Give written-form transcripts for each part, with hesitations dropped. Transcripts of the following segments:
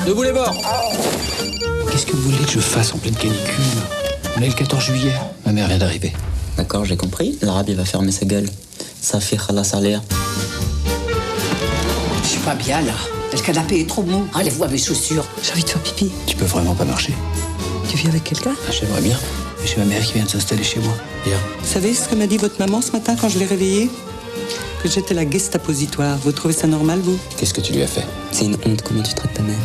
Debout les bords. Qu'est-ce que vous voulez que je fasse en pleine canicule? On est le 14 juillet. Ma mère vient d'arriver. D'accord, j'ai compris. L'arabe, il va fermer sa gueule. Ça fait khalas aléa. Je suis pas bien, là. Le canapé est trop mou. Enlève-moi mes chaussures. J'ai envie de faire pipi. Tu peux vraiment pas marcher. Tu vis avec quelqu'un? J'aimerais bien. Mais j'ai ma mère qui vient de s'installer chez moi. Bien. Vous savez ce que m'a dit votre maman ce matin quand je l'ai réveillée? Que j'étais la gestapositoire. Vous trouvez ça normal, vous? Qu'est-ce que tu lui as fait? C'est une honte, comment tu traites ta mère.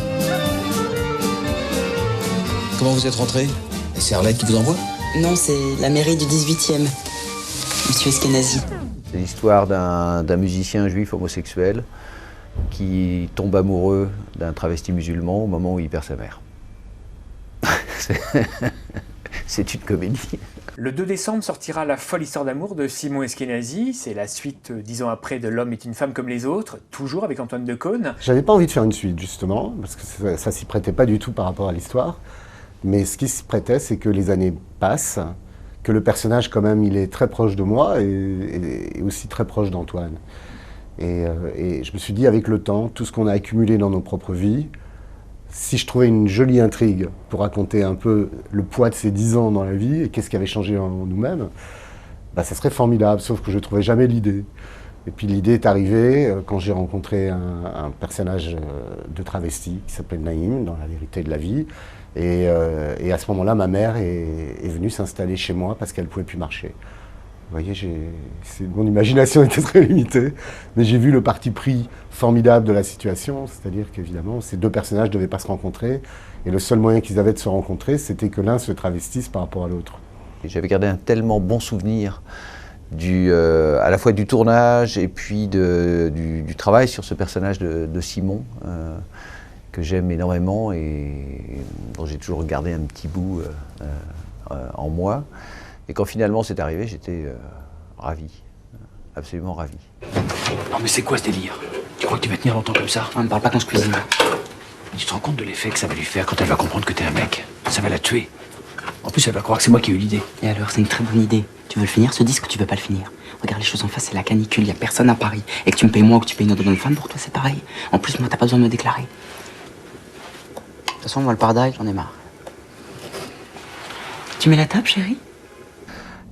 Comment vous êtes rentré? Et c'est Arlette qui vous envoie? Non, c'est la mairie du 18e. Monsieur Eskenazi. C'est l'histoire d'un musicien juif homosexuel qui tombe amoureux d'un travesti musulman au moment où il perd sa mère. C'est une comédie. Le 2 décembre sortira La folle histoire d'amour de Simon Eskenazi. C'est la suite, 10 ans après, de L'homme est une femme comme les autres, toujours avec Antoine Decaune. J'avais pas envie de faire une suite, justement, parce que ça s'y prêtait pas du tout par rapport à l'histoire. Mais ce qui s'y prêtait, c'est que les années passent, que le personnage, quand même, il est très proche de moi et aussi très proche d'Antoine. Et je me suis dit, avec le temps, tout ce qu'on a accumulé dans nos propres vies, si je trouvais une jolie intrigue pour raconter un peu le poids de ces 10 ans dans la vie et qu'est-ce qui avait changé en nous-mêmes, bah, ça serait formidable, sauf que je ne trouvais jamais l'idée. Et puis l'idée est arrivée quand j'ai rencontré un personnage de travesti qui s'appelle Naïm, dans La vérité de la vie. Et à ce moment-là, ma mère est venue s'installer chez moi parce qu'elle ne pouvait plus marcher. Vous voyez, mon imagination était très limitée, mais j'ai vu le parti pris formidable de la situation, c'est-à-dire qu'évidemment, ces deux personnages ne devaient pas se rencontrer, et le seul moyen qu'ils avaient de se rencontrer, c'était que l'un se travestisse par rapport à l'autre. J'avais gardé un tellement bon souvenir à la fois du tournage et puis du travail sur ce personnage de Simon, que j'aime énormément et dont j'ai toujours gardé un petit bout en moi. Et quand finalement c'est arrivé, j'étais ravi, absolument ravi. Non mais c'est quoi ce délire? Tu crois que tu vas tenir longtemps comme ça? On ne parle pas quand je cuisine. Tu te rends compte de l'effet que ça va lui faire quand elle va comprendre que t'es un mec? Ça va la tuer. En plus, elle va croire que c'est moi qui ai eu l'idée. Et alors, c'est une très bonne idée. Tu veux le finir, ce disque, ou tu veux pas le finir? Regarde les choses en face, c'est la canicule, y a personne à Paris. Et que tu me payes moi ou que tu payes une autre bonne femme, pour toi c'est pareil. En plus, moi, t'as pas besoin de me déclarer. De toute façon, moi, le pardail, j'en ai marre. Tu mets la table, chérie?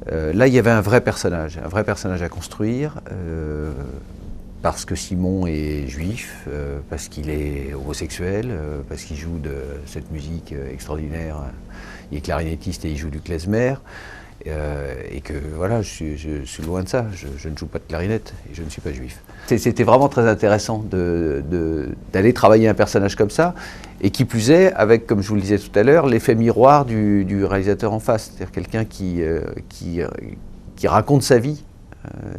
Là, il y avait un vrai personnage à construire, parce que Simon est juif, parce qu'il est homosexuel, parce qu'il joue de cette musique extraordinaire. Il est clarinettiste et il joue du klezmer, et que voilà, je suis loin de ça. Je ne joue pas de clarinette et je ne suis pas juif. C'était vraiment très intéressant d'aller travailler un personnage comme ça, et qui plus est, avec, comme je vous le disais tout à l'heure, l'effet miroir du réalisateur en face, c'est-à-dire quelqu'un qui raconte sa vie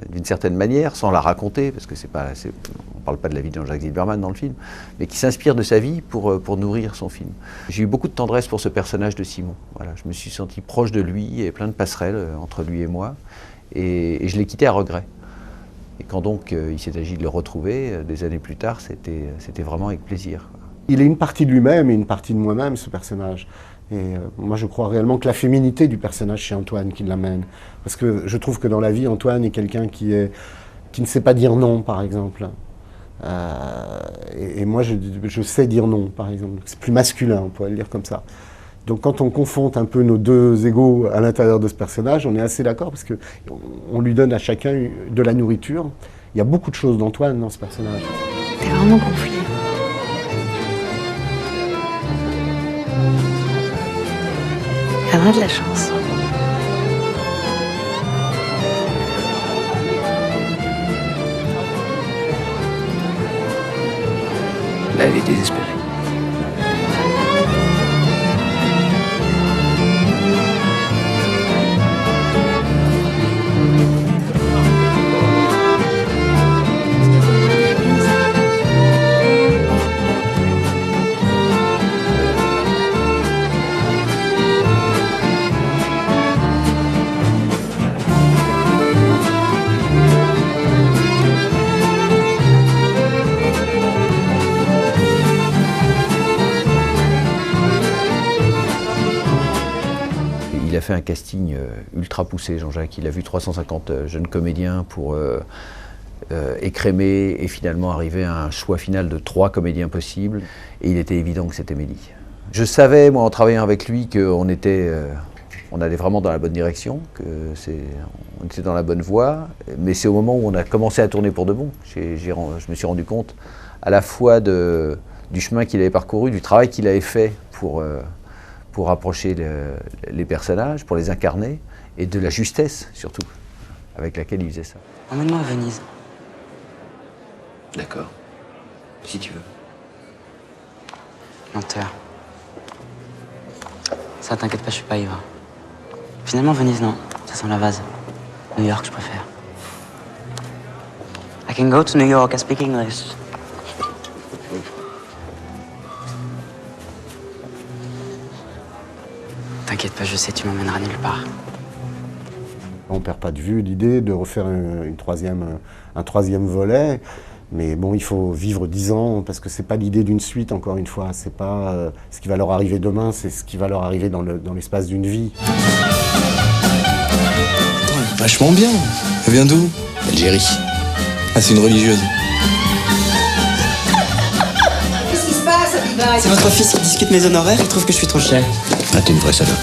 d'une certaine manière, sans la raconter, parce que on ne parle pas de la vie de Jean-Jacques Zilberman dans le film, mais qui s'inspire de sa vie pour nourrir son film. J'ai eu beaucoup de tendresse pour ce personnage de Simon. Voilà, je me suis senti proche de lui, et plein de passerelles entre lui et moi, et je l'ai quitté à regret. Et quand donc il s'est agi de le retrouver, des années plus tard, c'était vraiment avec plaisir. Il est une partie de lui-même et une partie de moi-même, ce personnage. Et moi, je crois réellement que la féminité du personnage chez Antoine qui l'amène. Parce que je trouve que dans la vie, Antoine est quelqu'un qui ne sait pas dire non, par exemple. Et moi, je sais dire non, par exemple. C'est plus masculin, on pourrait le dire comme ça. Donc quand on confronte un peu nos deux égos à l'intérieur de ce personnage, on est assez d'accord parce qu'on lui donne à chacun de la nourriture. Il y a beaucoup de choses d'Antoine dans ce personnage. T'es vraiment gonflé. Elle a de la chance. Là, elle est désespérée. Il a fait un casting ultra poussé, Jean-Jacques. Il a vu 350 jeunes comédiens pour écrémé et finalement arrivé à un choix final de 3 comédiens possibles. Et il était évident que c'était Mélie. Je savais, moi, en travaillant avec lui, qu'on était, on allait vraiment dans la bonne direction, on était dans la bonne voie. Mais c'est au moment où on a commencé à tourner pour de bon. Je me suis rendu compte à la fois du chemin qu'il avait parcouru, du travail qu'il avait fait pour rapprocher les personnages, pour les incarner, et de la justesse, surtout, avec laquelle il faisait ça. Emmène-moi à Venise. D'accord. Si tu veux. Menteur. Ça, t'inquiète pas, je suis pas ivre. Finalement, Venise, non. Ça sent la vase. New York, je préfère. I can go to New York, I speak English. T'inquiète pas, je sais, tu m'emmèneras nulle part. On perd pas de vue l'idée de refaire un troisième volet. Mais bon, il faut vivre 10 ans, parce que c'est pas l'idée d'une suite, encore une fois. C'est pas ce qui va leur arriver demain, c'est ce qui va leur arriver dans l'espace d'une vie. Attends, vachement bien. Elle vient d'où? Algérie. Ah, c'est une religieuse. Qu'est-ce qui se passe, Abiba? C'est votre fils qui discute mes honoraires, il trouve que je suis trop cher. Ah, t'es une vraie salope.